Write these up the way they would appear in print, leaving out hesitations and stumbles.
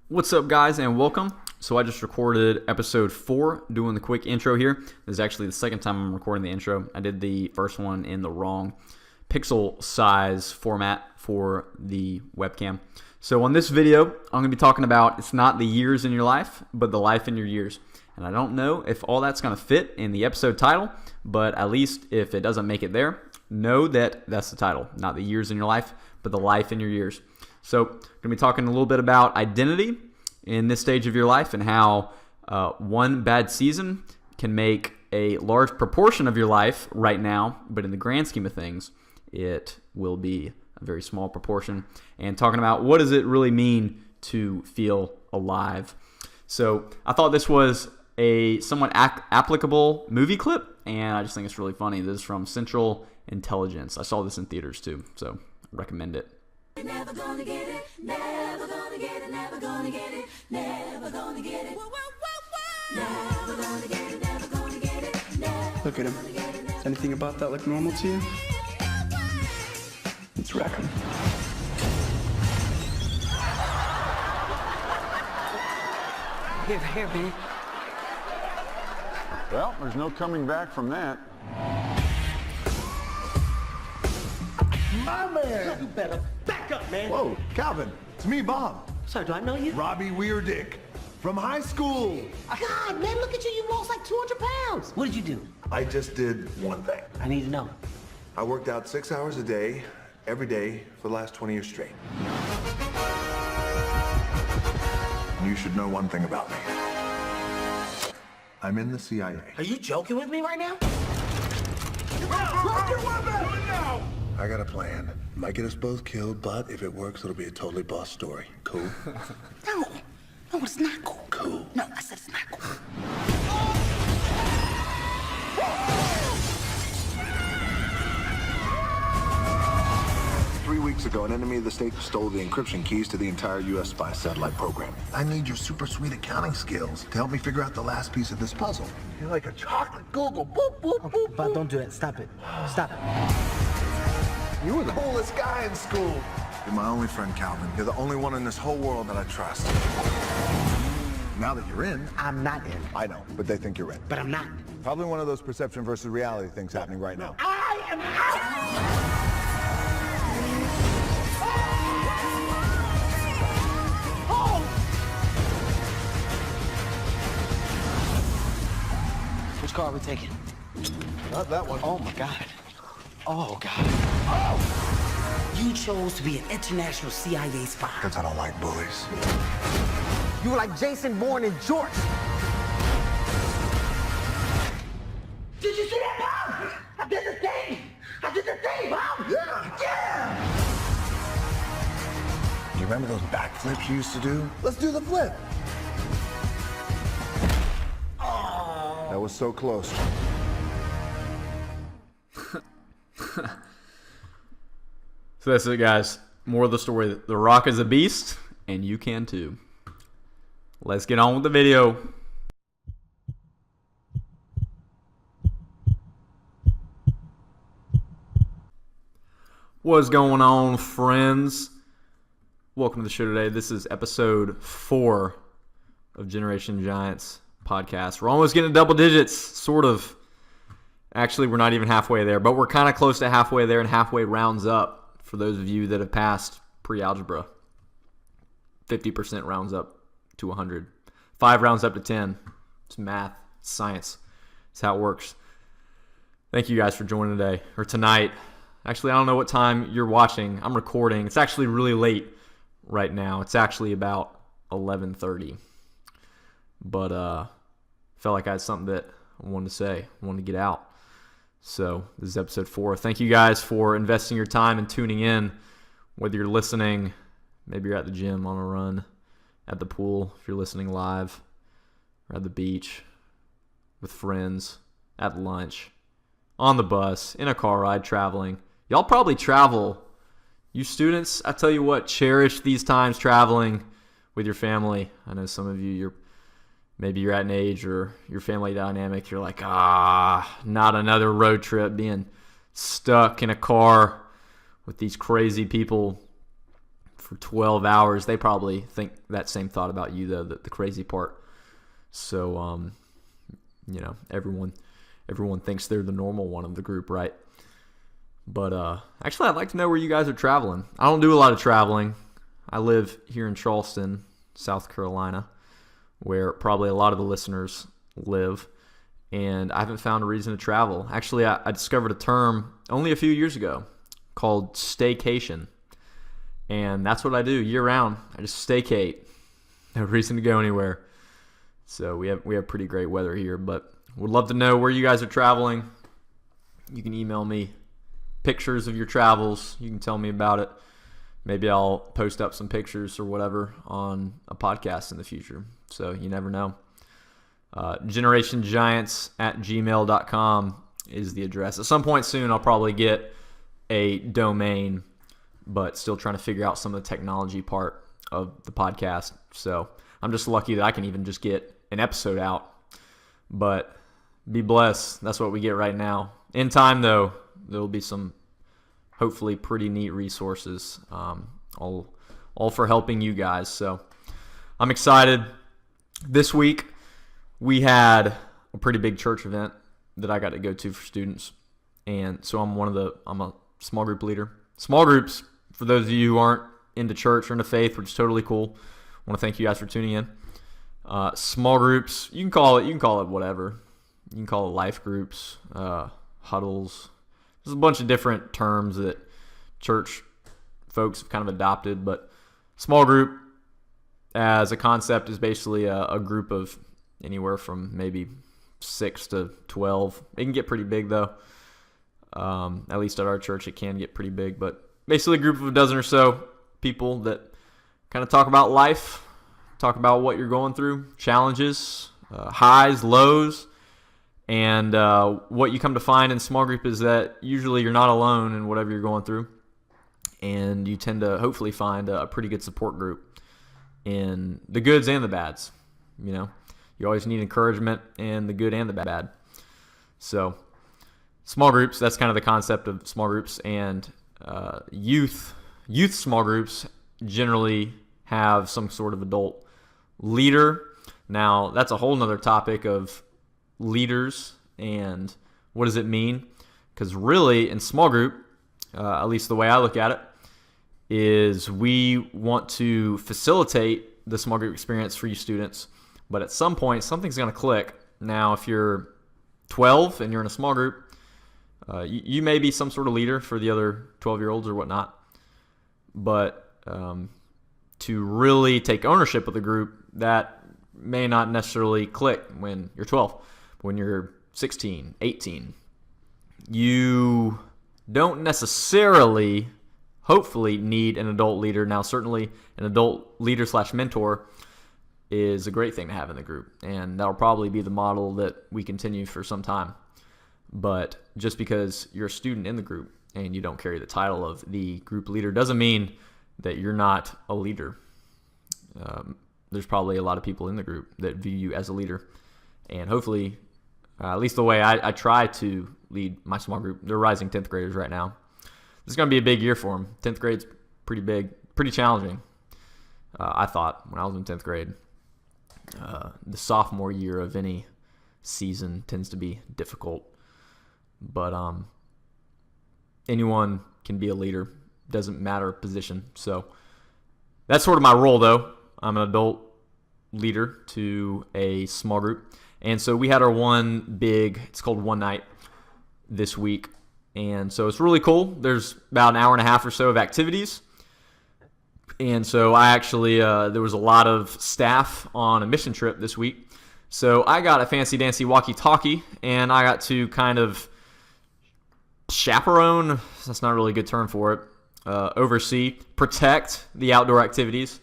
What's up, guys, and welcome. So I just recorded episode 4, doing the quick intro here. This is actually the second time I'm recording the intro. I did the first one in the wrong pixel size format for the webcam. So on this video, I'm going to be talking about it's not the years in your life, but the life in your years. And I don't know if all that's going to fit in the episode title, but at least if it doesn't make it there, know that that's the title. Not the years in your life, but the life in your years. So I'm going to be talking a little bit about identity in this stage of your life and how one bad season can make a large proportion of your life right now, but in the grand scheme of things, it will be a very small proportion. And talking about what does it really mean to feel alive. So I thought this was a somewhat applicable movie clip, and I just think it's really funny. This is from Central Intelligence. I saw this in theaters too, so I recommend it. Never gonna get it, never gonna get it, never gonna get it, never gonna get it. Never gonna get it, never gonna get it, never. Look at him. Does anything about that look normal to you? Let's wreck him. Here, man. Well, there's no coming back from that. My man! You better back up, man. Whoa, Calvin, it's me, Bob. Sir, do I know you? Robbie Weirdick from high school. God, man, look at you. You lost like 200 pounds. What did you do? I just did one thing. I need to know. I worked out 6 hours a day, every day, for the last 20 years straight. You should know one thing about me. I'm in the CIA. Are you joking with me right now? I got a plan. Might get us both killed, but if it works, it'll be a totally boss story. Cool? No, it's not cool. Cool. No, I said it's not cool. 3 weeks ago, an enemy of the state stole the encryption keys to the entire U.S. spy satellite program. I need your super sweet accounting skills to help me figure out the last piece of this puzzle. You're like a chocolate Google. Boop, boop, boop, But boop. don't do it. Stop it. Stop it. You were the coolest guy in school. You're my only friend, Calvin. You're the only one in this whole world that I trust. Now that you're in, I'm not in. I know, but they think you're in. But I'm not. Probably one of those perception versus reality things happening right now. I am out! Which car are we taking? Not that one. Oh my God. Oh God. Oh! You chose to be an international CIA spy. Because I don't like bullies. You were like Jason Bourne and George. Did you see that, Bob? I did the thing. Bob. Yeah. Do you remember those backflips you used to do? Let's do the flip. Oh. That was so close. So that's it, guys. More of the story. The Rock is a beast, and you can too. Let's get on with the video. What's going on, friends? Welcome to the show today. This is episode 4 of Generation Giants podcast. We're almost getting to double digits, sort of. Actually, we're not even halfway there, but we're kind of close to halfway there, and halfway rounds up for those of you that have passed pre-algebra. 50% rounds up to 100. 5 rounds up to 10. It's math. It's science. It's how it works. Thank you guys for joining today, or tonight. Actually, I don't know what time you're watching. I'm recording. It's actually really late right now. It's actually about 11:30. But felt like I had something that I wanted to say. I wanted to get out. So this is episode 4. Thank you guys for investing your time and tuning in. Whether you're listening, maybe you're at the gym, on a run, at the pool, if you're listening live, or at the beach, with friends, at lunch, on the bus, in a car ride, traveling. Y'all probably travel. You students, I tell you what, cherish these times traveling with your family. I know some of you, maybe you're at an age or your family dynamic, you're like, not another road trip, being stuck in a car with these crazy people for 12 hours. They probably think that same thought about you, though, the crazy part. So, everyone thinks they're the normal one of the group, right? But actually, I'd like to know where you guys are traveling. I don't do a lot of traveling. I live here in Charleston, South Carolina, where probably a lot of the listeners live, and I haven't found a reason to travel. Actually, I discovered a term only a few years ago called staycation, and that's what I do year-round. I just staycate. No reason to go anywhere. So we have pretty great weather here, but would love to know where you guys are traveling. You can email me pictures of your travels. You can tell me about it. Maybe I'll post up some pictures or whatever on a podcast in the future. So you never know. GenerationGiants@gmail.com is the address. At some point soon, I'll probably get a domain, but still trying to figure out some of the technology part of the podcast. So I'm just lucky that I can even just get an episode out. But be blessed. That's what we get right now. In time, though, there'll be some hopefully pretty neat resources, all for helping you guys. So I'm excited. This week we had a pretty big church event that I got to go to for students, and so I'm a small group leader. Small groups, for those of you who aren't into church or into faith, which is totally cool. I want to thank you guys for tuning in. Small groups, you can call it whatever. You can call it life groups, huddles. There's a bunch of different terms that church folks have kind of adopted, but small group as a concept is basically a group of anywhere from maybe 6 to 12. It can get pretty big, though. At least at our church, it can get pretty big, but basically a group of a dozen or so people that kind of talk about life, talk about what you're going through, challenges, highs, lows. And what you come to find in small group is that usually you're not alone in whatever you're going through. And you tend to hopefully find a pretty good support group in the goods and the bads. You always need encouragement in the good and the bad. So small groups, that's kind of the concept of small groups. And youth small groups generally have some sort of adult leader. Now, that's a whole nother topic of leaders and what does it mean, because really in small group, at least the way I look at it, is we want to facilitate the small group experience for you students, but at some point something's going to click. Now if you're 12 and you're in a small group, you may be some sort of leader for the other 12-year-olds or whatnot, but to really take ownership of the group, that may not necessarily click when you're 12. When you're 16, 18, you don't necessarily, hopefully, need an adult leader. Now, certainly, an adult leader / mentor is a great thing to have in the group, and that'll probably be the model that we continue for some time. But just because you're a student in the group and you don't carry the title of the group leader doesn't mean that you're not a leader. There's probably a lot of people in the group that view you as a leader, and hopefully, at least the way I try to lead my small group, they're rising 10th graders right now. This is going to be a big year for them. 10th grade's pretty big, pretty challenging, I thought, when I was in 10th grade. The sophomore year of any season tends to be difficult. But anyone can be a leader. Doesn't matter position. So that's sort of my role, though. I'm an adult leader to a small group. And so we had our it's called One Night this week. And so it's really cool. There's about an hour and a half or so of activities. And so I actually, there was a lot of staff on a mission trip this week. So I got a fancy dancy walkie-talkie, and I got to kind of chaperone, that's not really a good term for it, oversee, protect the outdoor activities,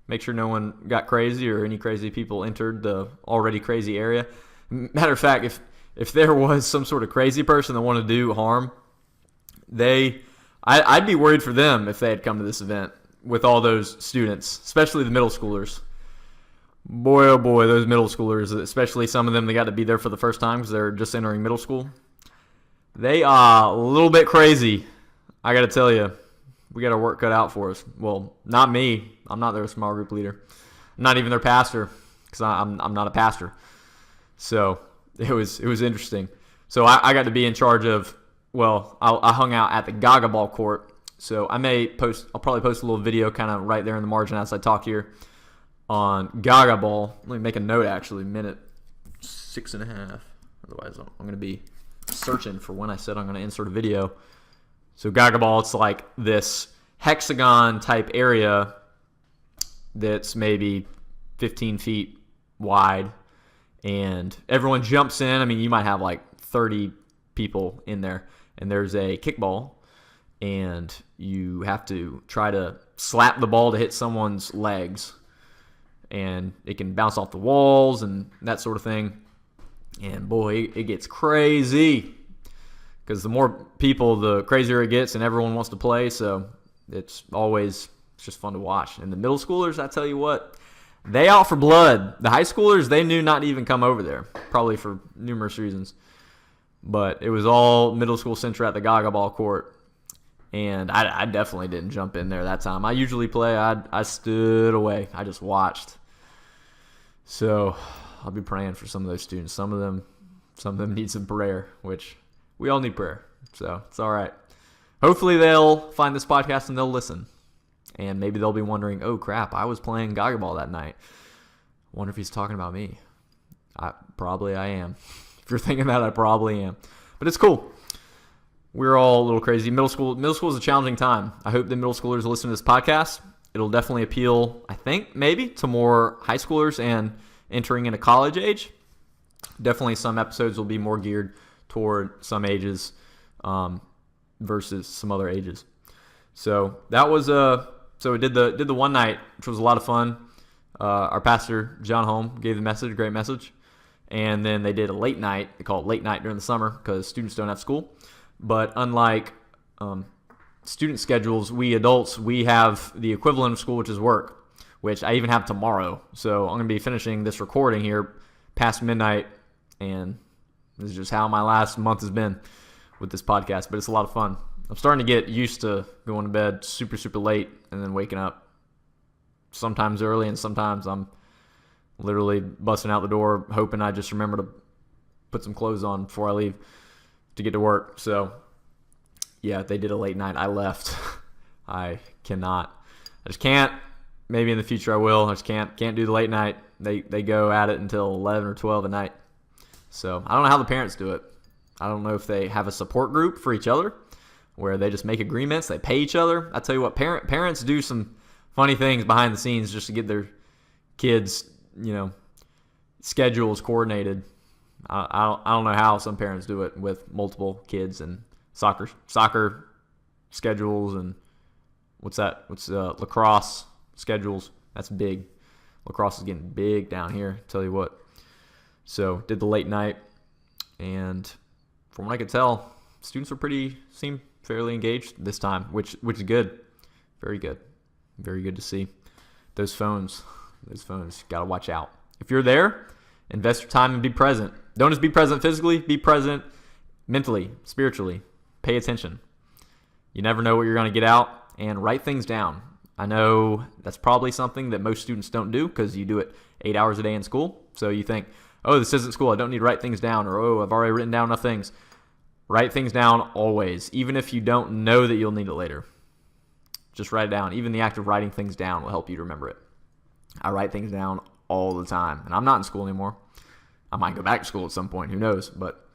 make sure no one got crazy or any crazy people entered the already crazy area. Matter of fact, if there was some sort of crazy person that wanted to do harm, I'd be worried for them if they had come to this event with all those students, especially the middle schoolers. Boy, oh boy, those middle schoolers, especially some of them that got to be there for the first time because they're just entering middle school. They are a little bit crazy, I got to tell you. we got our work cut out for us. Well, not me. I'm not their small group leader. I'm not even their pastor because I'm not a pastor. So it was interesting. So I got to be in charge of, well, I hung out at the gagaball court. So I'll probably post a little video kind of right there in the margin as I talk here on gagaball. Let me make a note actually, minute 6.5. Otherwise I'm going to be searching for when I said I'm going to insert a video. So gagaball, it's like this hexagon type area that's maybe 15 feet wide, and everyone jumps in. I mean, you might have like 30 people in there, and there's a kickball, and you have to try to slap the ball to hit someone's legs, and it can bounce off the walls and that sort of thing. And boy, it gets crazy because the more people, the crazier it gets, and everyone wants to play. So it's just fun to watch. And the middle schoolers, I tell you what, they out for blood. The high schoolers, they knew not to even come over there, probably for numerous reasons. But it was all middle school center at the gagaball court. And I definitely didn't jump in there that time. I usually play. I stood away. I just watched. So I'll be praying for some of those students. Some of them need some prayer, which we all need prayer. So it's all right. Hopefully they'll find this podcast and they'll listen. And maybe they'll be wondering, oh crap, I was playing gagaball that night. Wonder if he's talking about me. Probably I am. If you're thinking that, I probably am. But it's cool. We're all a little crazy. Middle school is a challenging time. I hope the middle schoolers listen to this podcast. It'll definitely appeal, I think, maybe to more high schoolers and entering into college age. Definitely some episodes will be more geared toward some ages versus some other ages. So that was so we did the one night, which was a lot of fun. Our pastor, John Holm, gave the message, great message. And then they did a late night. They call it late night during the summer because students don't have school. But unlike student schedules, we adults, we have the equivalent of school, which is work, which I even have tomorrow. So I'm going to be finishing this recording here past midnight, and this is just how my last month has been with this podcast. But it's a lot of fun. I'm starting to get used to going to bed super, super late and then waking up sometimes early, and sometimes I'm literally busting out the door hoping I just remember to put some clothes on before I leave to get to work. So yeah, they did a late night. I left. I just can't. Maybe in the future I will. I just can't do the late night. They go at it until 11 or 12 at night. So I don't know how the parents do it. I don't know if they have a support group for each other where they just make agreements. They pay each other. I tell you what, parents do some funny things behind the scenes just to get their kids, schedules coordinated. I don't know how some parents do it with multiple kids and soccer schedules and what's lacrosse schedules. That's big. Lacrosse is getting big down here, tell you what. So did the late night, and from what I could tell, students seem fairly engaged this time, which is good. Very good. Very good to see. Those phones, gotta watch out. If you're there, invest your time and be present. Don't just be present physically, be present mentally, spiritually. Pay attention. You never know what you're going to get out, and write things down. I know that's probably something that most students don't do because you do it 8 hours a day in school. So you think, oh, this isn't school. I don't need to write things down, or oh, I've already written down enough things. Write things down always, even if you don't know that you'll need it later. Just write it down. Even the act of writing things down will help you to remember it. I write things down all the time, and I'm not in school anymore. I might go back to school at some point, who knows, but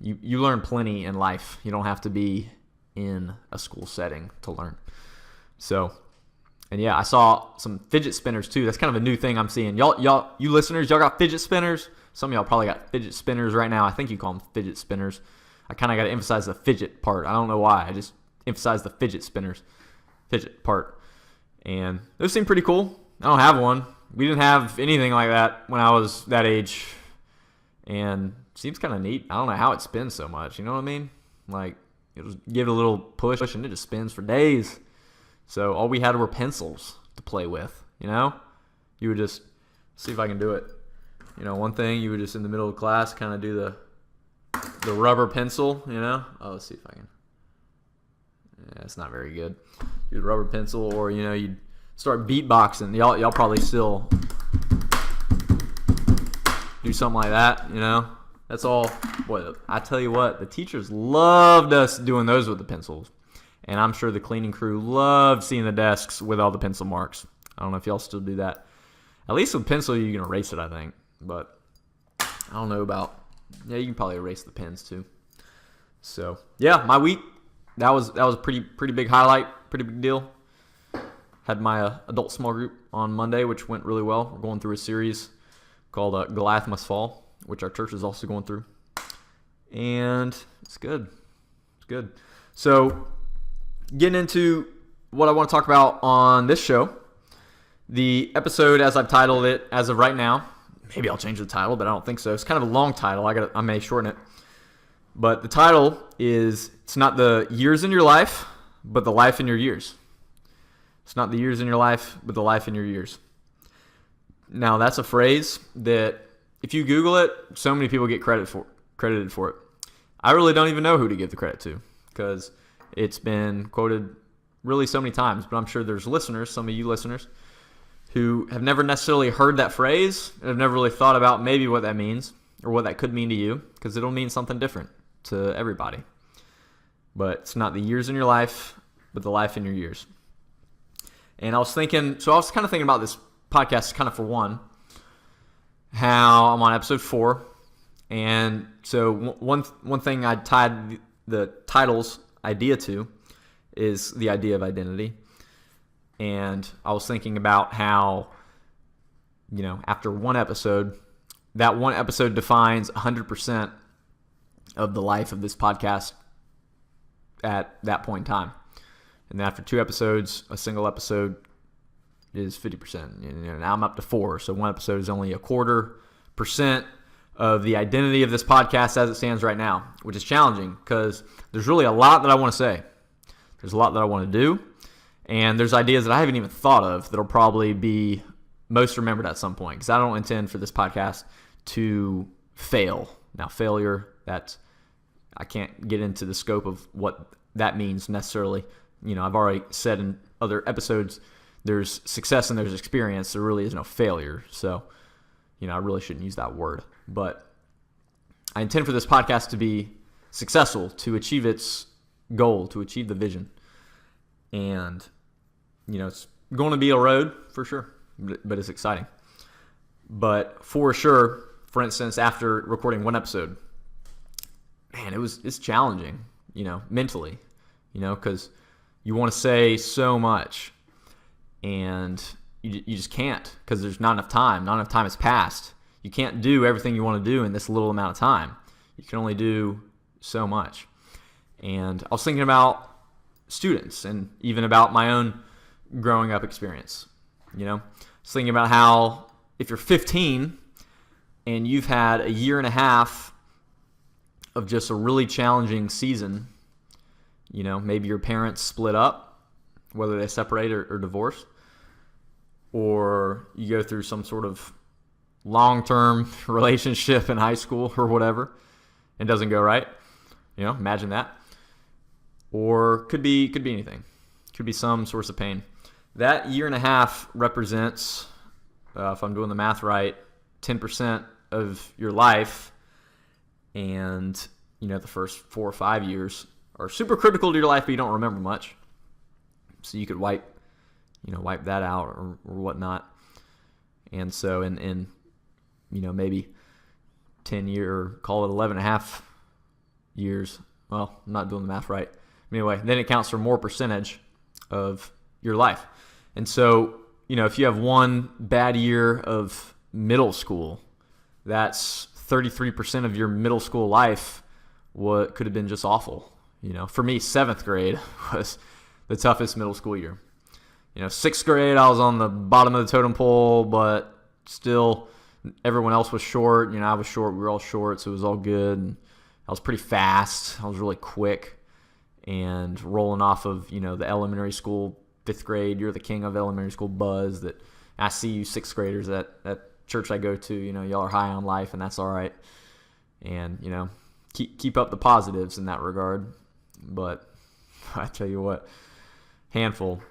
you learn plenty in life. You don't have to be in a school setting to learn. So, and yeah, I saw some fidget spinners too. That's kind of a new thing I'm seeing. You listeners, y'all got fidget spinners? Some of y'all probably got fidget spinners right now. I think you call them fidget spinners. I kind of got to emphasize the fidget part. I don't know why. I just emphasize the fidget part. And those seem pretty cool. I don't have one. We didn't have anything like that when I was that age. And it seems kind of neat. I don't know how it spins so much. You know what I mean? Like, you just give it a little push and it just spins for days. So all we had were pencils to play with, You would just see if I can do it. One thing, you would just in the middle of class kind of do the rubber pencil, Oh, let's see if I can. it's not very good. Do the rubber pencil, or you'd start beatboxing. Y'all probably still do something like that. That's all. Boy, I tell you what, the teachers loved us doing those with the pencils, and I'm sure the cleaning crew loved seeing the desks with all the pencil marks. I don't know if y'all still do that. At least with pencil, you can erase it, I think. But I don't know about. Yeah, you can probably erase the pens too. So yeah, my week. That was a pretty big highlight, pretty big deal. Had my adult small group on Monday, which went really well. We're going through a series called Goliath Must Fall, which our church is also going through. And it's good. It's good. So getting into what I want to talk about on this show. The episode, as I've titled it as of right now, maybe I'll change the title, but I don't think so. It's kind of a long title. I may shorten it. But the title is, it's not the years in your life, but the life in your years. It's not the years in your life, but the life in your years. Now, that's a phrase that if you Google it, so many people get credited for it. I really don't even know who to give the credit to because it's been quoted really so many times. But I'm sure there's listeners, some of you listeners, who have never necessarily heard that phrase and have never really thought about maybe what that means or what that could mean to you, because it'll mean something different to everybody. But it's not the years in your life, but the life in your years. And I was kind of thinking about this podcast kind of for one, how I'm on episode 4. And so one thing I tied the title's idea to is the idea of identity. And I was thinking about how, after one episode, that one episode defines 100% of the life of this podcast at that point in time. And then after 2 episodes, a single episode is 50%. Now I'm up to 4. So one episode is only 0.25% of the identity of this podcast as it stands right now, which is challenging because there's really a lot that I want to say. There's a lot that I want to do. And there's ideas that I haven't even thought of that'll probably be most remembered at some point, because I don't intend for this podcast to fail. Now, failure, I can't get into the scope of what that means necessarily. I've already said in other episodes, there's success and there's experience. There really is no failure. So, I really shouldn't use that word. But I intend for this podcast to be successful, to achieve its goal, to achieve the vision. And, it's going to be a road for sure, but it's exciting. But for sure, for instance, after recording one episode, man, it's challenging, mentally, because you want to say so much and you just can't, because there's not enough time. Not enough time has passed. You can't do everything you want to do in this little amount of time. You can only do so much. And I was thinking about students and even about my own growing up experience. I was thinking about how if you're 15 and you've had a year and a half of just a really challenging season, maybe your parents split up, whether they separate or divorce, or you go through some sort of long-term relationship in high school or whatever, it doesn't go right. Imagine that. Or could be anything. Could be some source of pain. That year and a half represents, if I'm doing the math right, 10% of your life. And, the first 4 or 5 years are super critical to your life, but you don't remember much. So you could wipe that out or whatnot. And so in maybe 10 year, call it 11 and a half years. Well, I'm not doing the math right. Anyway, then it counts for more percentage of your life. And so, if you have one bad year of middle school, that's 33% of your middle school life. What could have been just awful. For me, 7th grade was the toughest middle school year. 6th grade, I was on the bottom of the totem pole, but still everyone else was short. I was short. We were all short, so it was all good. And I was pretty fast. I was really quick. And rolling off of, the elementary school, 5th grade, you're the king of elementary school buzz that I see you 6th graders at church I go to, y'all are high on life, and that's all right. And, keep up the positives in that regard. But I tell you what, handful.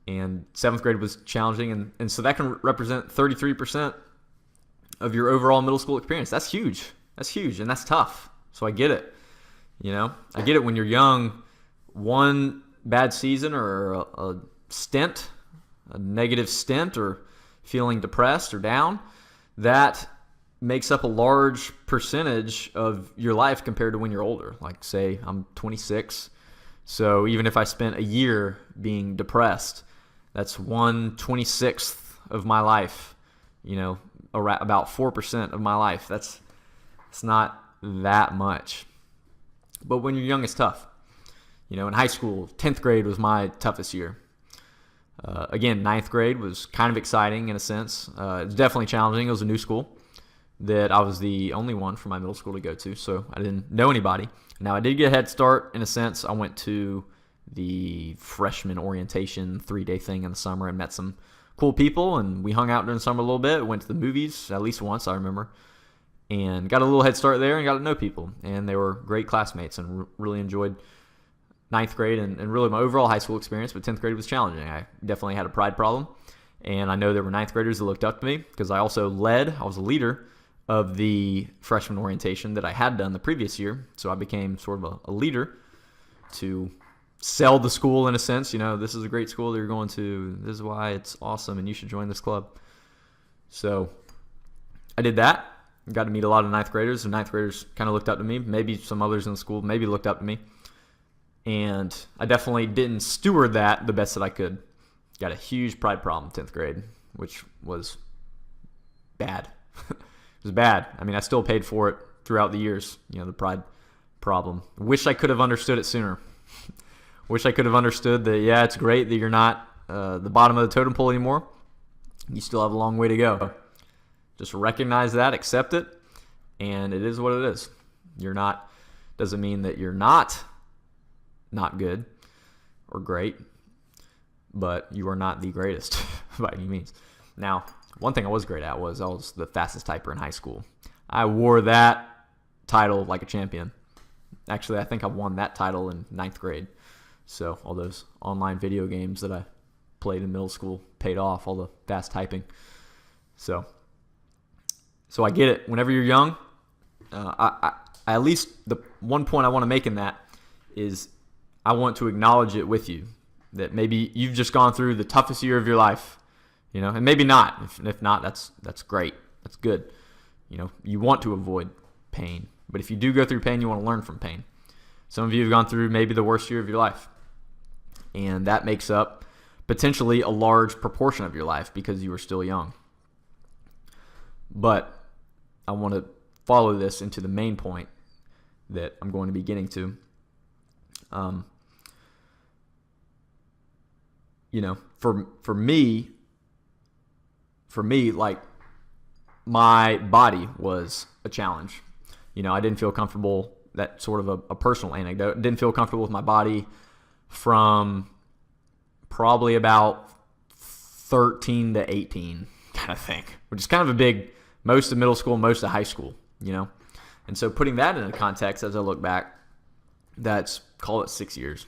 And 7th grade was challenging, and so that can represent 33% of your overall middle school experience. That's huge. That's huge, and that's tough. So I get it. I get it when you're young. One bad season or a stint, a negative stint, or feeling depressed or down, that makes up a large percentage of your life compared to when you're older. Like, say, I'm 26, so even if I spent a year being depressed, that's 1/26 of my life, about 4% of my life. It's not that much. But when you're young, it's tough. In high school, 10th grade was my toughest year. Again, 9th grade was kind of exciting in a sense. It was definitely challenging. It was a new school that I was the only one from my middle school to go to, so I didn't know anybody. Now, I did get a head start in a sense. I went to the freshman orientation 3-day thing in the summer and met some cool people, and we hung out during the summer a little bit. Went to the movies at least once, I remember, and got a little head start there and got to know people. And they were great classmates, and really enjoyed 9th grade and really my overall high school experience. But 10th grade was challenging. I definitely had a pride problem, and I know there were 9th graders that looked up to me because I was a leader of the freshman orientation that I had done the previous year. So I became sort of a leader to sell the school in a sense. This is a great school that you're going to. This is why it's awesome, and you should join this club. So I did that. Got to meet a lot of 9th graders, and 9th graders kind of looked up to me. Maybe some others in the school maybe looked up to me. And I definitely didn't steward that the best that I could. Got a huge pride problem 10th grade, which was bad. It was bad. I mean, I still paid for it throughout the years, the pride problem. Wish I could have understood it sooner. Wish I could have understood that, yeah, it's great that you're not the bottom of the totem pole anymore. You still have a long way to go. Just recognize that, accept it, and it is what it is. Doesn't mean that you're not good or great, but you are not the greatest by any means. Now, one thing I was great at was I was the fastest typer in high school. I wore that title like a champion. Actually, I think I won that title in 9th grade. So all those online video games that I played in middle school paid off, all the fast typing. So I get it. Whenever you're young, I at least the one point I want to make in that is I want to acknowledge it with you, that maybe you've just gone through the toughest year of your life, and maybe not. If not, that's great. That's good. You want to avoid pain, but if you do go through pain, you want to learn from pain. Some of you have gone through maybe the worst year of your life, and that makes up potentially a large proportion of your life because you were still young. But I want to follow this into the main point that I'm going to be getting to. For me, like, my body was a challenge. I didn't feel comfortable. That sort of a personal anecdote. Didn't feel comfortable with my body from probably about 13 to 18 kind of thing, which is kind of a big, most of middle school, most of high school, And so putting that into context as I look back, call it 6 years,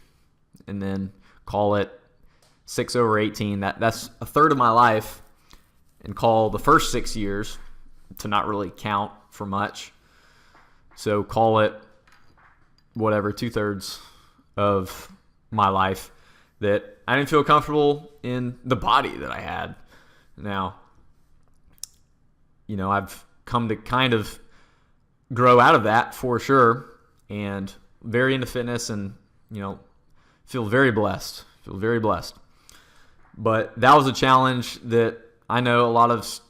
and then call it 6 over 18. That's a third of my life, and call the first 6 years to not really count for much. So call it whatever, 2/3 of my life that I didn't feel comfortable in the body that I had. Now, I've come to kind of grow out of that for sure, and very into fitness, and feel very blessed. But that was a challenge that I know a lot of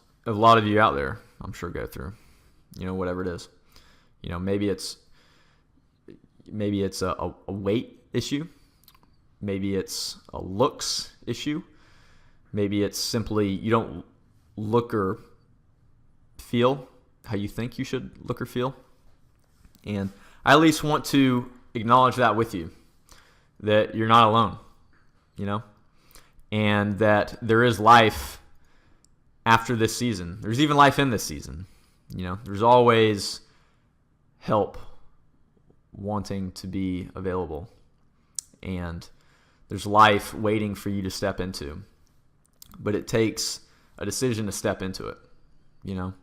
you out there, I'm sure, go through. Whatever it is. Maybe it's a weight issue. Maybe it's a looks issue. Maybe it's simply you don't look or feel how you think you should look or feel. And I at least want to acknowledge that with you, that you're not alone, and that there is life after this season. There's even life in this season. There's always help wanting to be available. and there's life waiting for you to step into. But it takes a decision to step into it, you know?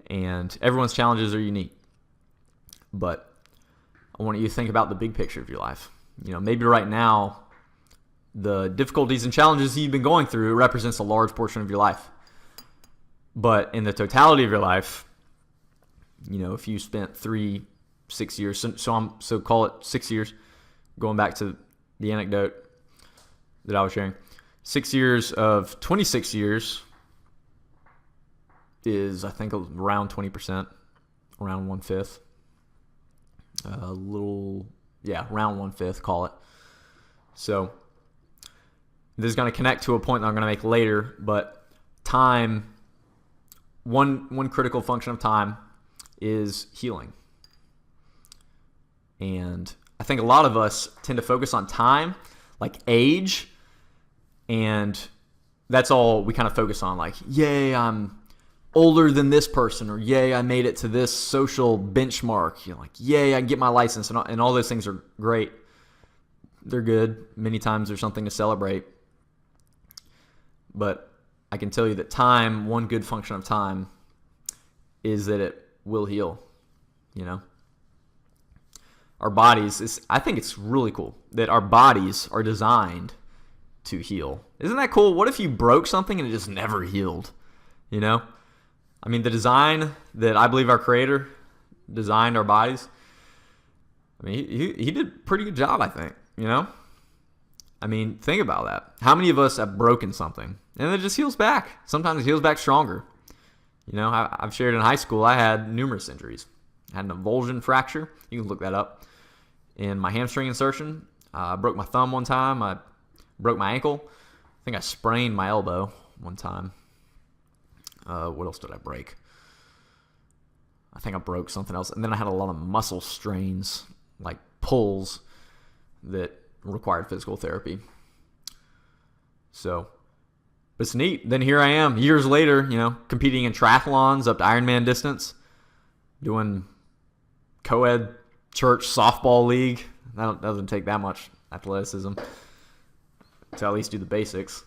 And everyone's challenges are unique. But I want you to think about the big picture of your life. You know, maybe right now, the difficulties and challenges you've been going through represents a large portion of your life. But in the totality of your life, you know, if you spent 6 years, so call it 6 years, going back to the anecdote that I was sharing, 6 years of 26 years is, I think, around 20%, around 1/5. Around 1/5, call it. So this is going to connect to a point that I'm going to make later, but time, one critical function of time is healing. And I think a lot of us tend to focus on time, like age, and that's all we kind of focus on. Like, yay, I'm older than this person, or yay, I made it to this social benchmark. You're like, yay, I can get my license, and all those things are great. They're good. Many times there's something to celebrate. But I can tell you that time, one good function of time, is that it will heal, you know? Our bodies, I think it's really cool that our bodies are designed to heal. Isn't that cool? What if you broke something and it just never healed, you know? I mean, the design that I believe our Creator designed our bodies, I mean, he did a pretty good job, I think, you know? I mean, think about that. How many of us have broken something and it just heals back? Sometimes it heals back stronger. You know, I've shared in high school, I had numerous injuries. I had an avulsion fracture. You can look that up. In my hamstring insertion, I broke my thumb one time. I broke my ankle. I think I sprained my elbow one time. What else did I break? I think I broke something else. And then I had a lot of muscle strains, like pulls, that required physical therapy. So, but it's neat. Then here I am, years later, you know, competing in triathlons up to Ironman distance, doing co-ed church softball league. That doesn't take that much athleticism to at least do the basics.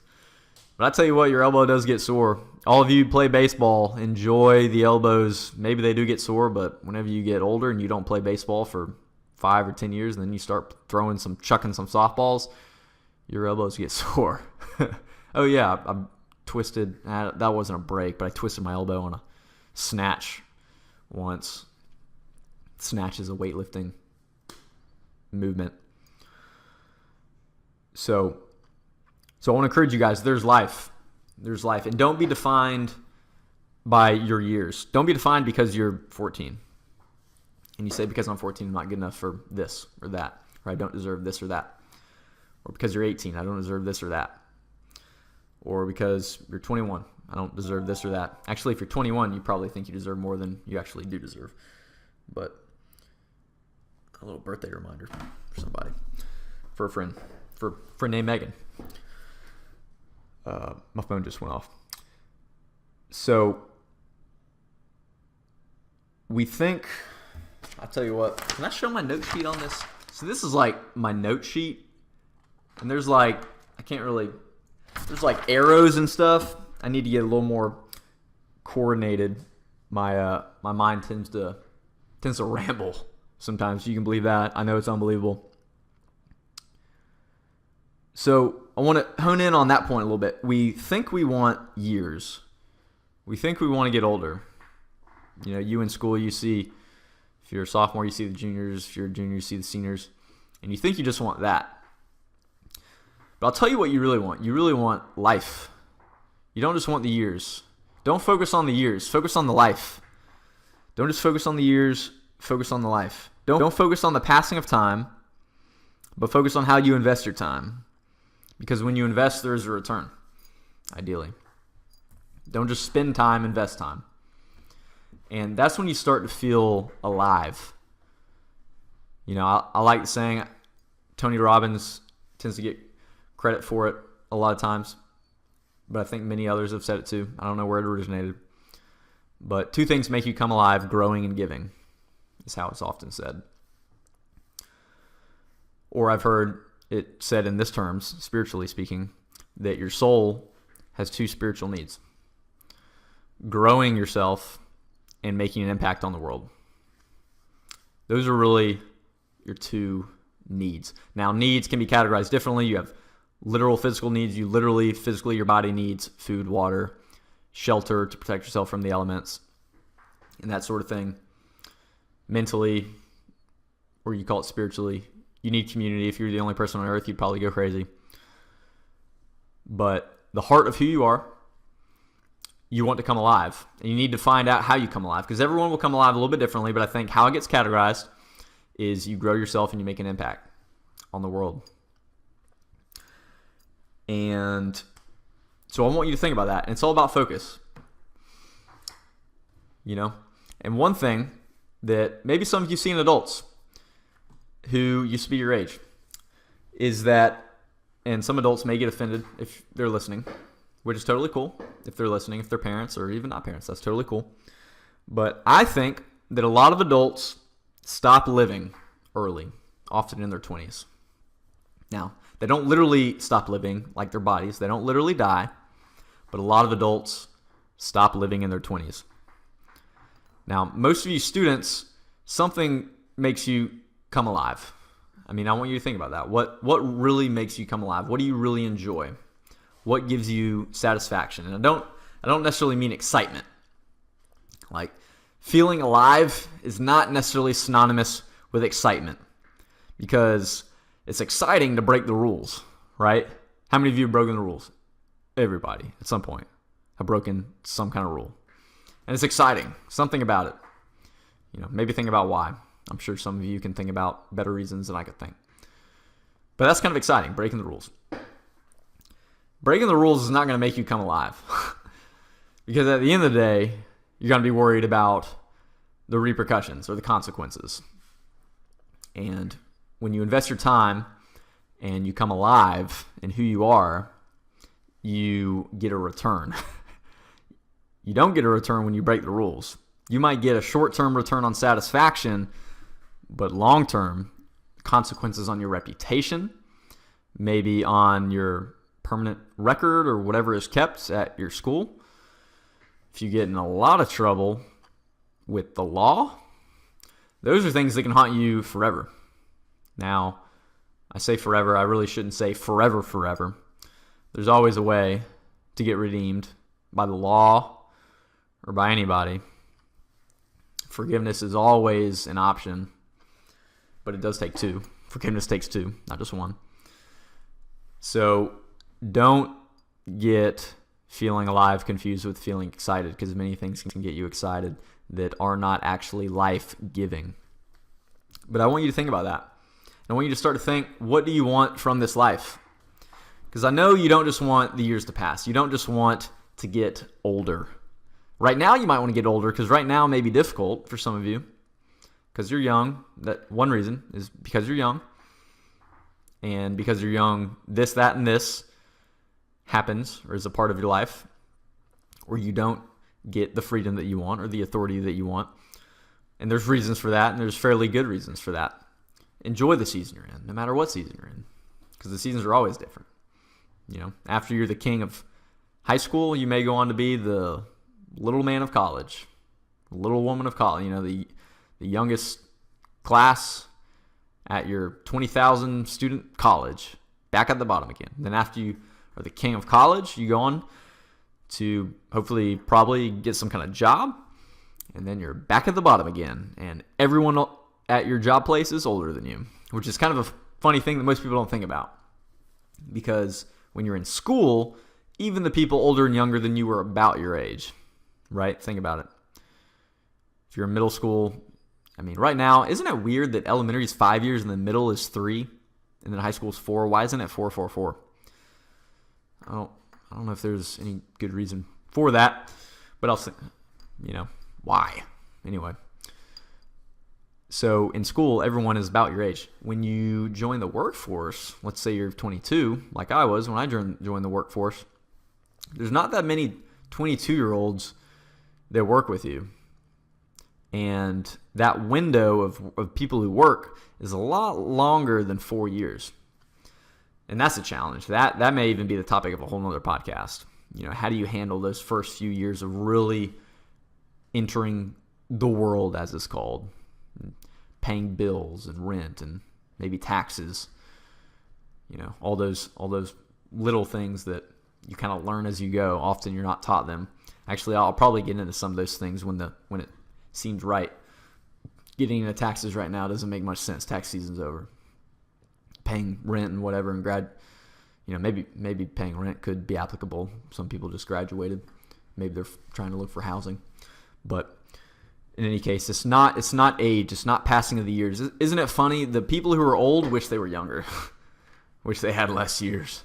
But I tell you what, your elbow does get sore. All of you who play baseball, enjoy the elbows. Maybe they do get sore, but whenever you get older and you don't play baseball for 5 or 10 years, and then you start chucking some softballs, your elbows get sore. Oh yeah, I twisted. That wasn't a break, but I twisted my elbow on a snatch once. Snatch is a weightlifting movement. So I want to encourage you guys, there's life. There's life. And don't be defined by your years. Don't be defined because you're 14. And you say, because I'm 14, I'm not good enough for this or that. Or I don't deserve this or that. Or because you're 18, I don't deserve this or that. Or because you're 21, I don't deserve this or that. Actually, if you're 21, you probably think you deserve more than you actually do deserve. But a little birthday reminder for somebody. For a friend. For a friend named Megan. My phone just went off. So we think, I'll tell you what, can I show my note sheet on this? So this is like my note sheet. And there's like, there's like arrows and stuff. I need to get a little more coordinated. My mind tends to ramble sometimes. You can believe that. I know it's unbelievable. So I want to hone in on that point a little bit. We think we want years. We think we want to get older. You know, you in school, you see, if you're a sophomore, you see the juniors. If you're a junior, you see the seniors. And you think you just want that. But I'll tell you what you really want. You really want life. You don't just want the years. Don't focus on the years. Focus on the life. Don't just focus on the years. Focus on the life. Don't focus on the passing of time, but focus on how you invest your time. Because when you invest, there is a return, ideally. Don't just spend time, invest time. And that's when you start to feel alive. You know, I like saying, Tony Robbins tends to get credit for it a lot of times, but I think many others have said it too. I don't know where it originated. But 2 things make you come alive: growing and giving, is how it's often said. Or I've heard it said in this terms, spiritually speaking, that your soul has two spiritual needs: growing yourself and making an impact on the world. Those are really your two needs. Now, needs can be categorized differently. You have literal physical needs. You literally, physically, your body needs food, water, shelter to protect yourself from the elements, and that sort of thing. Mentally, or you call it spiritually, you need community. If you're the only person on earth, you'd probably go crazy. But the heart of who you are, you want to come alive. And you need to find out how you come alive, because everyone will come alive a little bit differently, but I think how it gets categorized is you grow yourself and you make an impact on the world. And so I want you to think about that. And it's all about focus. You know? And one thing that maybe some of you see in adults who used to be your age is that, and some adults may get offended if they're listening, which is totally cool. If they're listening, if they're parents or even not parents, that's totally cool. But I think that a lot of adults stop living early, often in their 20s. Now, they don't literally stop living like their bodies. They don't literally die. But a lot of adults stop living in their 20s. Now, most of you students, something makes you come alive. I mean, I want you to think about that. What really makes you come alive? What do you really enjoy? What gives you satisfaction? And I don't necessarily mean excitement. Like, feeling alive is not necessarily synonymous with excitement, because it's exciting to break the rules, right? How many of you have broken the rules? Everybody, at some point, have broken some kind of rule. And it's exciting. Something about it. You know, maybe think about why. I'm sure some of you can think about better reasons than I could think. But that's kind of exciting, breaking the rules. Breaking the rules is not going to make you come alive. Because at the end of the day, you're going to be worried about the repercussions or the consequences. And when you invest your time and you come alive in who you are, you get a return. You don't get a return when you break the rules. You might get a short-term return on satisfaction, but long-term, consequences on your reputation, maybe on your permanent record or whatever is kept at your school. If you get in a lot of trouble with the law, those are things that can haunt you forever. Now, I say forever. I really shouldn't say forever. There's always a way to get redeemed by the law or by anybody. Forgiveness is always an option, but it does take two. Forgiveness takes two, not just one. So don't get feeling alive confused with feeling excited, because many things can get you excited that are not actually life-giving. But I want you to think about that. I want you to start to think, what do you want from this life? Because I know you don't just want the years to pass. You don't just want to get older. Right now, you might want to get older, because right now may be difficult for some of you because you're young. That one reason is because you're young. And because you're young, this, that, and this happens or is a part of your life, or you don't get the freedom that you want or the authority that you want. And there's reasons for that, and there's fairly good reasons for that. Enjoy the season you're in, no matter what season you're in, because the seasons are always different. You know, after you're the king of high school, you may go on to be the little man of college, the little woman of college, you know, the youngest class at your 20,000 student college, back at the bottom again. Then after you are the king of college, you go on to hopefully probably get some kind of job, and then you're back at the bottom again, and everyone at your job place is older than you, which is kind of a funny thing that most people don't think about. Because when you're in school, even the people older and younger than you are about your age, right? Think about it. If you're in middle school, I mean, right now, isn't it weird that elementary is 5 years and the middle is 3, and then high school is 4? Why isn't it 4, 4, 4? I don't know if there's any good reason for that, but I'll say, you know, why? Anyway. So in school, everyone is about your age. When you join the workforce, let's say you're 22, like I was when I joined the workforce, there's not that many 22-year-olds that work with you. And that window of people who work is a lot longer than 4 years. And that's a challenge. That may even be the topic of a whole nother podcast. How do you handle those first few years of really entering the world, as it's called, paying bills and rent and maybe taxes, all those little things that you kind of learn as you go. Often you're not taught them. Actually, I'll probably get into some of those things when it seems right. Getting into taxes right now doesn't make much sense. Tax season's over. Paying rent and whatever, and maybe paying rent could be applicable. Some people just graduated. Maybe they're trying to look for housing. But in any case, it's not age. It's not passing of the years. Isn't it funny? The people who are old wish they were younger, wish they had less years.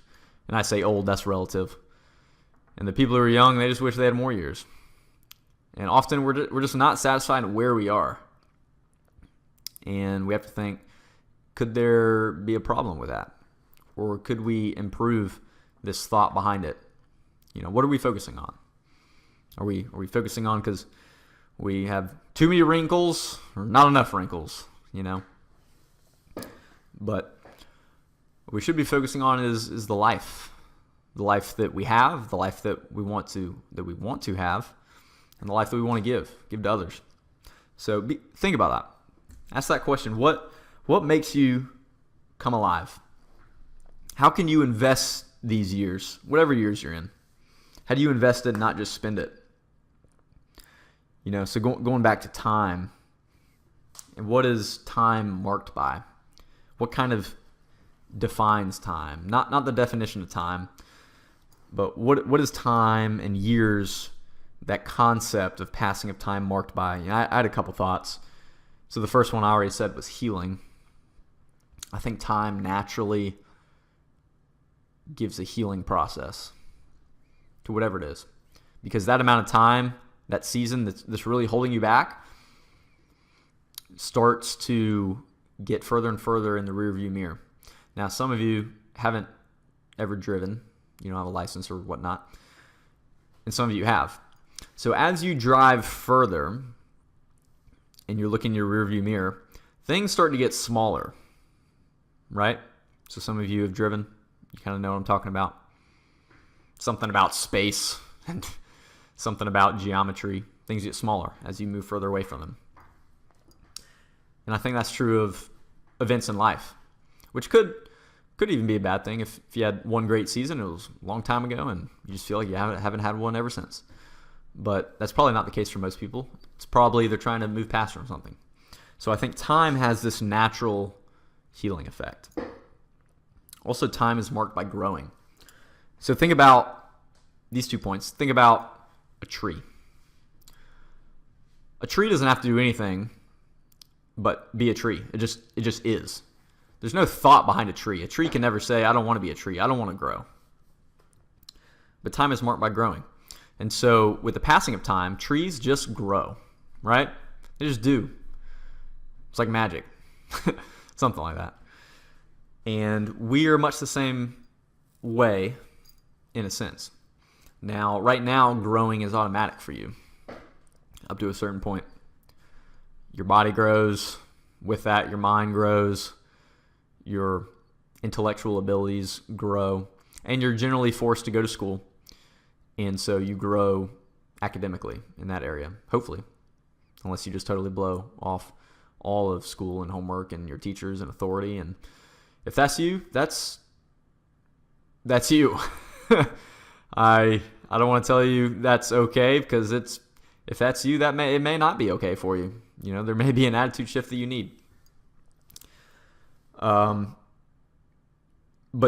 And I say old, that's relative. And the people who are young, they just wish they had more years. And often we're just not satisfied where we are. And we have to think, could there be a problem with that? Or could we improve this thought behind it? What are we focusing on? Are we focusing on because we have too many wrinkles or not enough wrinkles? But what we should be focusing on is the life that we have, the life that we want to have, and the life that we want to give to others. So think about that. Ask that question. What makes you come alive? How can you invest these years, whatever years you're in? How do you invest it, not just spend it? So going back to time, and what is time marked by? What kind of defines time? Not the definition of time, but what is time and years, that concept of passing of time marked by? I had a couple thoughts. So the first one I already said was healing. I think time naturally gives a healing process to whatever it is. Because that amount of time, that season that's really holding you back, starts to get further and further in the rearview mirror. Now, some of you haven't ever driven. You don't have a license or whatnot. And some of you have. So as you drive further and you're looking in your rearview mirror, things start to get smaller, right? So some of you have driven. You kind of know what I'm talking about. Something about space and something about geometry. Things get smaller as you move further away from them. And I think that's true of events in life, which could even be a bad thing. If you had one great season, it was a long time ago, and you just feel like you haven't had one ever since. But that's probably not the case for most people. It's probably they're trying to move past from something. So I think time has this natural healing effect. Also, time is marked by growing. So think about these 2 points. Think about a tree. A tree doesn't have to do anything but be a tree. It just is. There's no thought behind a tree. A tree can never say, I don't want to be a tree. I don't want to grow. But time is marked by growing. And so with the passing of time, trees just grow, right? They just do. It's like magic. Something like that. And we are much the same way in a sense. Now, right now, growing is automatic for you up to a certain point. Your body grows. With that, your mind grows. Your intellectual abilities grow. And you're generally forced to go to school. And so you grow academically in that area, hopefully. Unless you just totally blow off all of school and homework and your teachers and authority. And if that's you, that's you. I don't want to tell you that's okay, because if that's you, it may not be okay for you. There may be an attitude shift that you need. But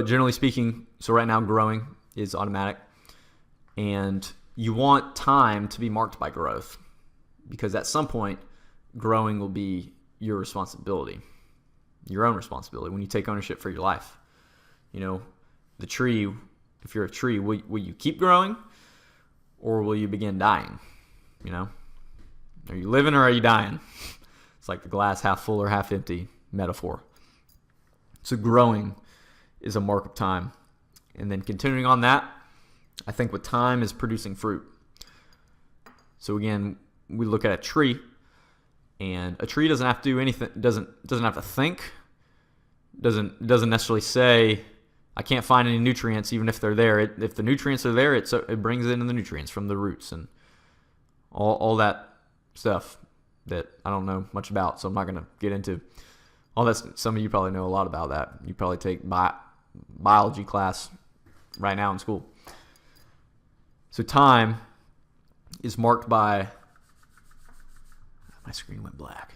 generally speaking, so right now growing is automatic. And you want time to be marked by growth, because at some point, growing will be your responsibility, your own responsibility, when you take ownership for your life. The tree, if you're a tree, will you keep growing, or will you begin dying? Are you living or are you dying? It's like the glass half full or half empty metaphor. So growing is a mark of time. And then continuing on that, I think with time is producing fruit. So again, we look at a tree, And a tree doesn't have to do anything, doesn't have to think, doesn't necessarily say, I can't find any nutrients even if they're there. If the nutrients are there, it brings in the nutrients from the roots and all that stuff that I don't know much about, so I'm not going to get into all that. Some of you probably know a lot about that. You probably take biology class right now in school. So time is marked by, my screen went black.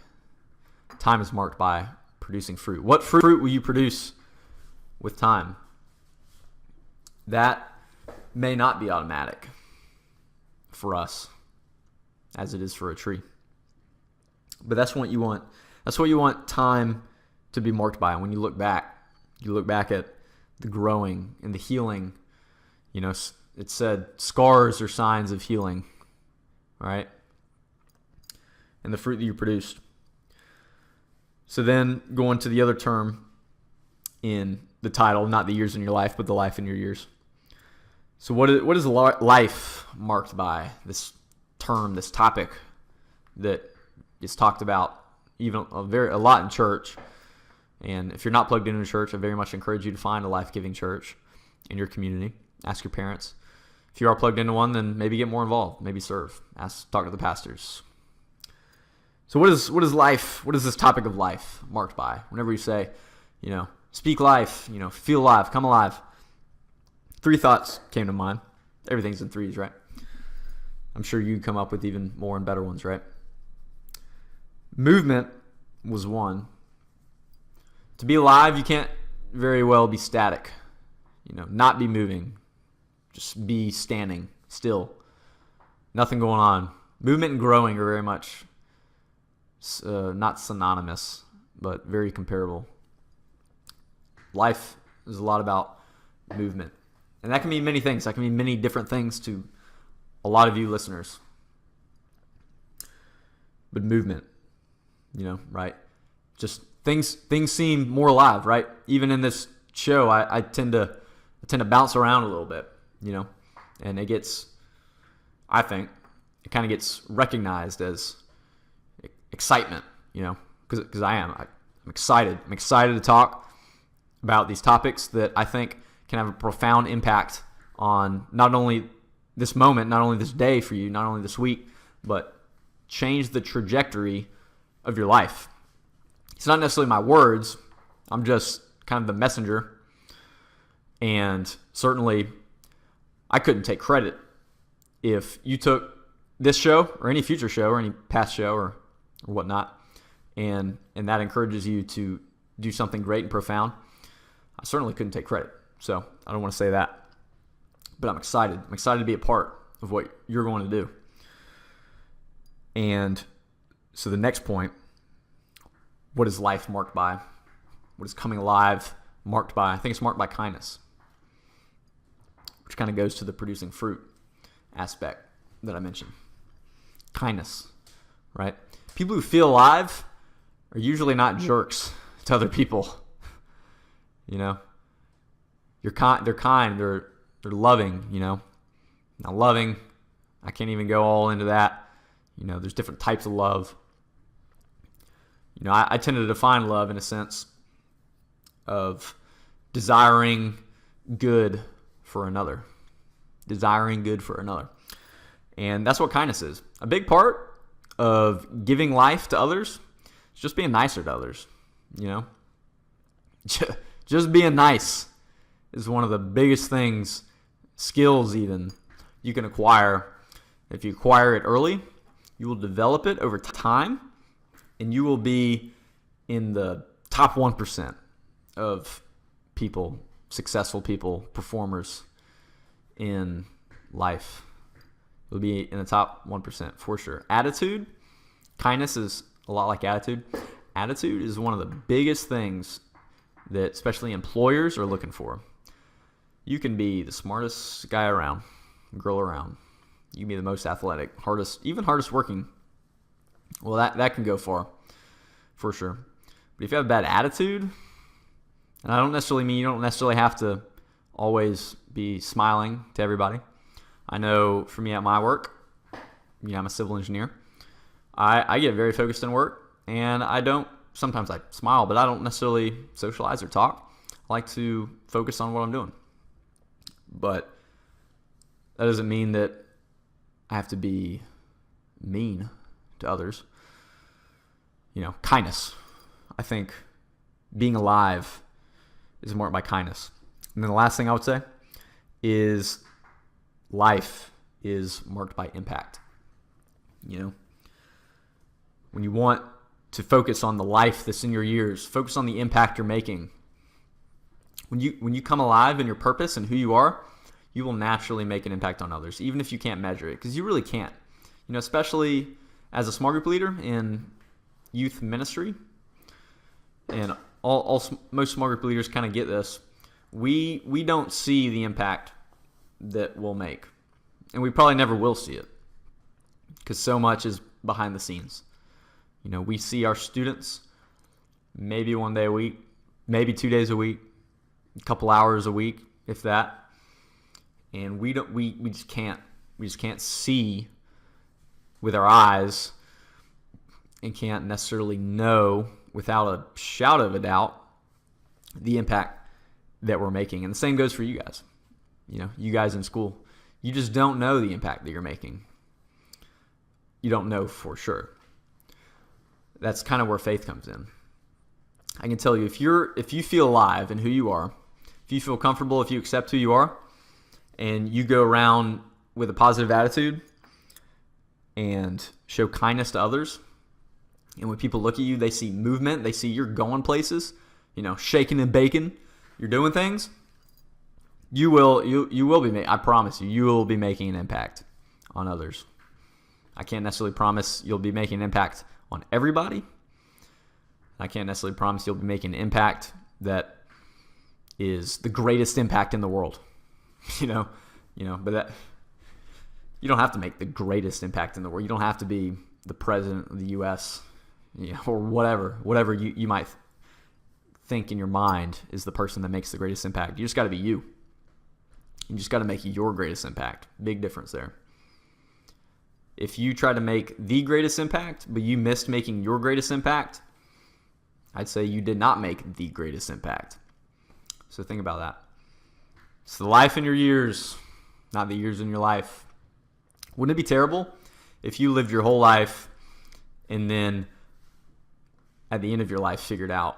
Time is marked by producing fruit. What fruit will you produce with time? That may not be automatic for us as it is for a tree. But that's what you want. That's what you want time to be marked by. When you look back at the growing and the healing. You know, it said scars are signs of healing, right? And the fruit that you produced. So then going to the other term in the title, not the years in your life, but the life in your years. So what is life marked by? This term, this topic that is talked about even a lot in church. And if you're not plugged into a church, I very much encourage you to find a life-giving church in your community. Ask your parents. If you are plugged into one, then maybe get more involved. Maybe serve. Talk to the pastors. So what is life? What is this topic of life marked by? Whenever you say, speak life, feel alive, come alive. 3 thoughts came to mind. Everything's in threes, right? I'm sure you come up with even more and better ones, right? Movement was one. To be alive, you can't very well be static. Not be moving. Just be standing still. Nothing going on. Movement and growing are very much not synonymous, but very comparable. Life is a lot about movement. And that can mean many things. That can mean many different things to a lot of you listeners. But movement, right? Just things seem more alive, right? Even in this show, I tend to bounce around a little bit, and it gets, I think, it kind of gets recognized as excitement, because I'm excited. I'm excited to talk about these topics that I think can have a profound impact on not only this moment, not only this day for you, not only this week, but change the trajectory of your life. It's not necessarily my words. I'm just kind of the messenger. And certainly, I couldn't take credit if you took this show or any future show or any past show or whatnot, and that encourages you to do something great and profound. I certainly couldn't take credit. So I don't want to say that. But I'm excited. I'm excited to be a part of what you're going to do. And so the next point, what is life marked by? What is coming alive marked by? I think it's marked by kindness, which kind of goes to the producing fruit aspect that I mentioned. Kindness, right? People who feel alive are usually not jerks to other people. They're kind, they're loving, Now loving, I can't even go all into that. There's different types of love. I tend to define love in a sense of desiring good for another. Desiring good for another. And that's what kindness is. A big part of giving life to others is just being nicer to others, Just being nice is one of the biggest things, skills even, you can acquire. If you acquire it early, you will develop it over time, and you will be in the top 1% of people, successful people, performers in life. You'll be in the top 1% for sure. Attitude, kindness is a lot like attitude. Attitude is one of the biggest things that especially employers are looking for. You can be the smartest guy around, girl around. You can be the most athletic, even hardest working. Well, that can go far, for sure. But if you have a bad attitude, and I don't necessarily mean you don't necessarily have to always be smiling to everybody. I know for me at my work, I'm a civil engineer. I get very focused in work, and I don't. Sometimes I smile, but I don't necessarily socialize or talk. I like to focus on what I'm doing. But that doesn't mean that I have to be mean to others. Kindness. I think being alive is marked by kindness. And then the last thing I would say is life is marked by impact. When you want to focus on the life that's in your years, focus on the impact you're making. When you come alive in your purpose and who you are, you will naturally make an impact on others, even if you can't measure it, because you really can't. Especially as a small group leader in youth ministry, and most small group leaders kind of get this. We don't see the impact that we'll make, and we probably never will see it, because so much is behind the scenes. We see our students maybe 1 day a week, maybe 2 days a week, a couple hours a week, if that. And we just can't see with our eyes, and can't necessarily know without a shadow of a doubt the impact that we're making. And the same goes for you guys. You guys in school, you just don't know the impact that you're making. You don't know for sure. That's kind of where faith comes in. I can tell you, if you feel alive in who you are, if you feel comfortable, if you accept who you are, and you go around with a positive attitude and show kindness to others, and when people look at you, they see movement, they see you're going places, shaking and baking, you're doing things, you will be, I promise you will be making an impact on others. I can't necessarily promise you'll be making an impact on everybody. I can't necessarily promise you'll be making an impact that is the greatest impact in the world. But that you don't have to make the greatest impact in the world. You don't have to be the president of the U.S., or whatever you might think in your mind is the person that makes the greatest impact. You just got to be you. You just got to make your greatest impact. Big difference there. If you try to make the greatest impact, but you missed making your greatest impact, I'd say you did not make the greatest impact. So think about that. It's the life in your years, not the years in your life. Wouldn't it be terrible if you lived your whole life and then at the end of your life figured out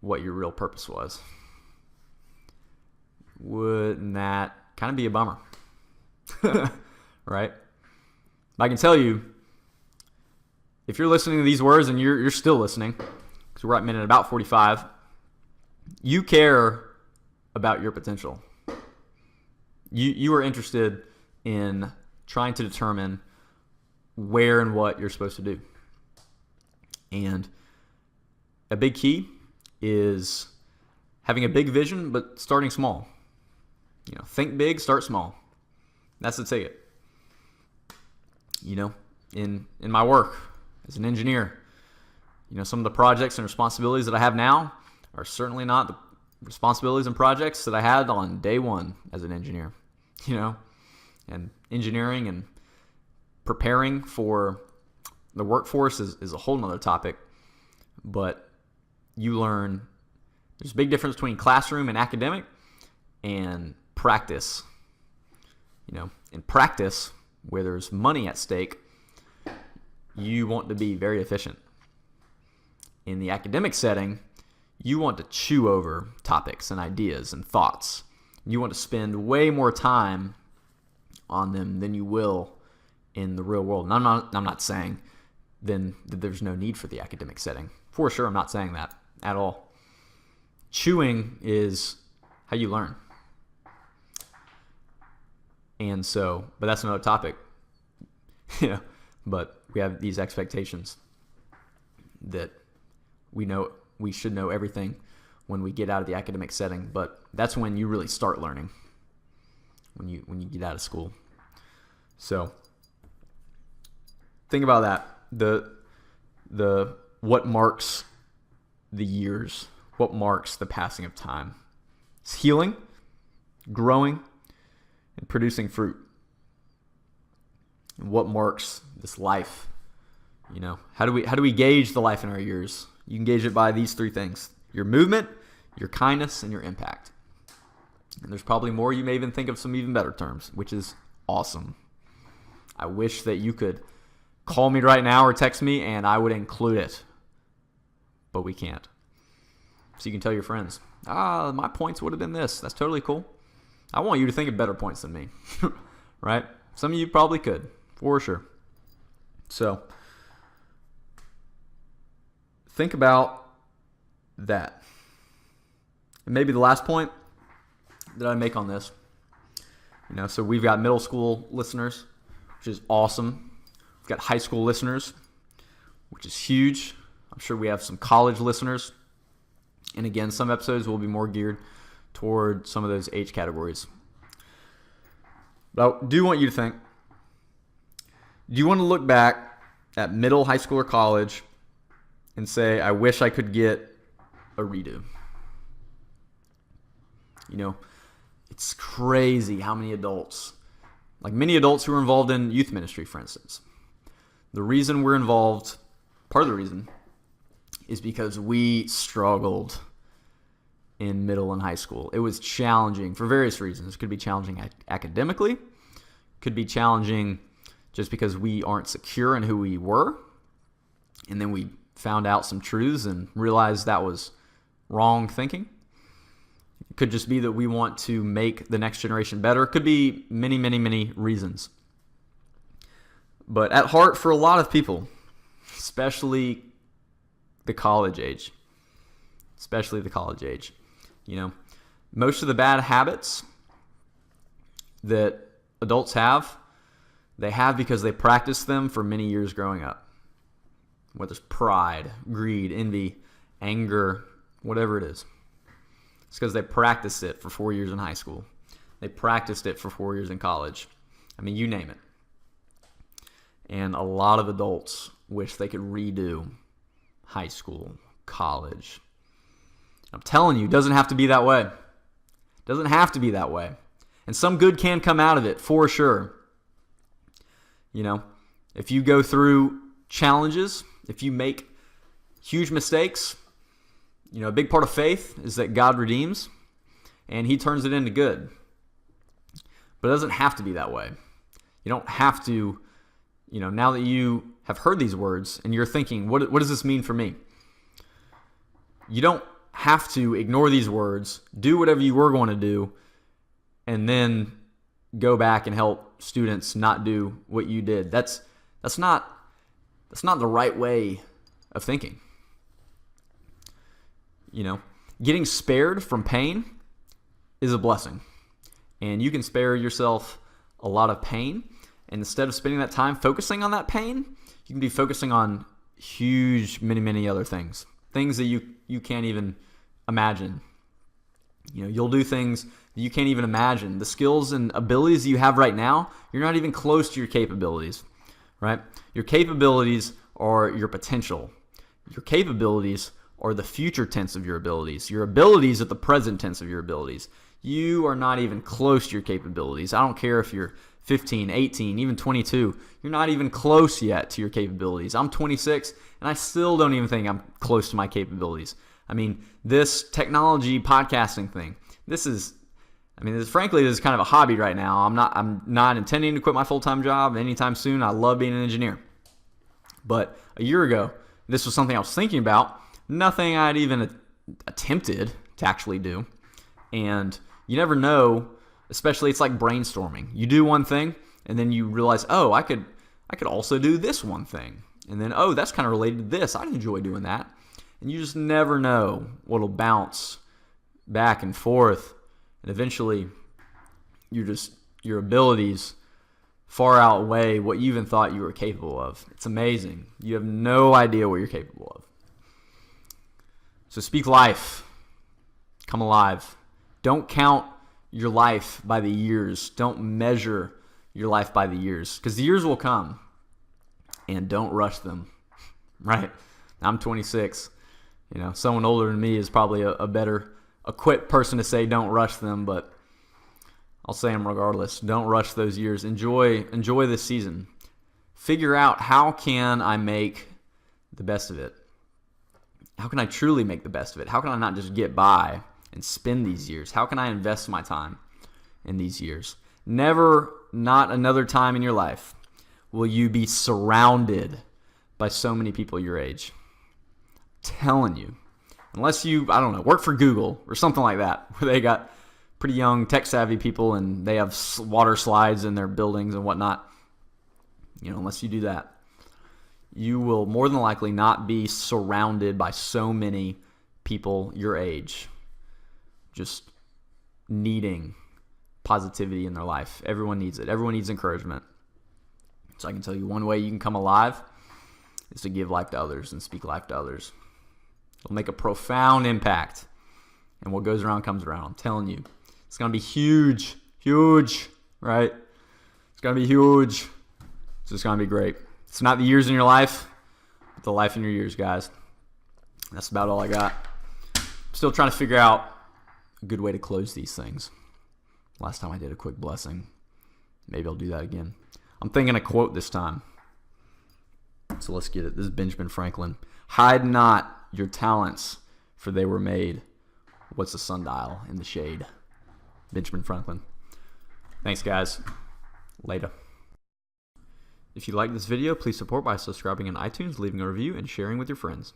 what your real purpose was? Wouldn't that kind of be a bummer? Right? I can tell you, if you're listening to these words and you're still listening, because we're at minute about 45, you care about your potential. You are interested in trying to determine where and what you're supposed to do. And a big key is having a big vision, but starting small. Think big, start small. That's the ticket. In my work as an engineer, some of the projects and responsibilities that I have now are certainly not the responsibilities and projects that I had on day one as an engineer. And engineering and preparing for the workforce is a whole nother topic. But you learn there's a big difference between classroom and academic and practice. In practice, where there's money at stake, you want to be very efficient. In the academic setting, you want to chew over topics and ideas and thoughts. You want to spend way more time on them than you will in the real world. And I'm not saying then that there's no need for the academic setting. For sure, I'm not saying that at all. Chewing is how you learn. And so, but that's another topic. But we have these expectations that we should know everything when we get out of the academic setting, but that's when you really start learning, when you get out of school. So think about that. The what marks the years, what marks the passing of time? It's healing, growing, and producing fruit. And what marks this life, How do we gauge the life in our years? You can gauge it by these 3 things: your movement, your kindness, and your impact. And there's probably more. You may even think of some even better terms, which is awesome. I wish that you could call me right now or text me and I would include it, but we can't. So you can tell your friends, my points would have been this. That's totally cool. I want you to think of better points than me, right? Some of you probably could, for sure. So think about that. And maybe the last point that I make on this, so we've got middle school listeners, which is awesome. We've got high school listeners, which is huge. I'm sure we have some college listeners. And again, some episodes will be more geared toward some of those age categories. But I do want you to think, do you want to look back at middle, high school, or college and say, I wish I could get a redo? It's crazy how many adults, like many adults who are involved in youth ministry, for instance. The reason we're involved, part of the reason, is because we struggled in middle and high school. It was challenging for various reasons. It could be challenging academically, could be challenging just because we aren't secure in who we were, and then we found out some truths and realized that was wrong thinking. It could just be that we want to make the next generation better. It could be many, many, many reasons. But at heart, for a lot of people, especially the college age, most of the bad habits that adults have, they have because they practiced them for many years growing up. Whether it's pride, greed, envy, anger, whatever it is. It's because they practiced it for 4 years in high school. They practiced it for 4 years in college. I mean, you name it. And a lot of adults wish they could redo high school, college. I'm telling you, it doesn't have to be that way. It doesn't have to be that way. And some good can come out of it, for sure. If you go through challenges, if you make huge mistakes, a big part of faith is that God redeems and he turns it into good. But it doesn't have to be that way. You don't have to, now that you have heard these words and you're thinking, what does this mean for me? You don't have to ignore these words, do whatever you were going to do, and then go back and help students not do what you did. That's not the right way of thinking. Getting spared from pain is a blessing. And you can spare yourself a lot of pain. And instead of spending that time focusing on that pain, you can be focusing on huge, many, many other things. Things that you can't even imagine. You'll do things that you can't even imagine. The skills and abilities you have right now, you're not even close to your capabilities, right? Your capabilities are your potential. Your capabilities are the future tense of your abilities. Your abilities are the present tense of your abilities. You are not even close to your capabilities. I don't care if you're 15, 18, even 22. You're not even close yet to your capabilities. I'm 26, and I still don't even think I'm close to my capabilities. I mean, this technology podcasting thing, frankly, this is kind of a hobby right now. I'm not intending to quit my full-time job anytime soon. I love being an engineer. But a year ago, this was something I was thinking about. Nothing I'd even attempted to actually do. And you never know, especially it's like brainstorming. You do one thing, and then you realize, I could also do this one thing. And then, that's kind of related to this. I'd enjoy doing that. And you just never know what'll bounce back and forth. And eventually, your abilities far outweigh what you even thought you were capable of. It's amazing. You have no idea what you're capable of. So speak life. Come alive. Don't count your life by the years. Don't measure your life by the years. Because the years will come. And don't rush them. Right? I'm 26. Someone older than me is probably a better equipped person to say don't rush them. But I'll say them regardless. Don't rush those years. Enjoy this season. figure out, how can I make the best of it? How can I truly make the best of it? How can I not just get by and spend these years? How can I invest my time in these years? Never, not another time in your life, will you be surrounded by so many people your age. I'm telling you. Unless you, I don't know, work for Google or something like that, where they got pretty young, tech-savvy people and they have water slides in their buildings and whatnot. Unless you do that, you will more than likely not be surrounded by so many people your age just needing positivity in their life. Everyone needs it. Everyone needs encouragement. So I can tell you one way you can come alive is to give life to others and speak life to others. It'll make a profound impact. And what goes around comes around. I'm telling you. It's going to be huge. Huge. Right? It's going to be huge. It's just going to be great. It's not the years in your life, but the life in your years, guys. That's about all I got. I'm still trying to figure out a good way to close these things. Last time I did a quick blessing. Maybe I'll do that again. I'm thinking a quote this time. So let's get it. This is Benjamin Franklin. Hide not your talents, for they were made. What's a sundial in the shade? Benjamin Franklin. Thanks, guys. Later. If you like this video, please support by subscribing on iTunes, leaving a review, and sharing with your friends.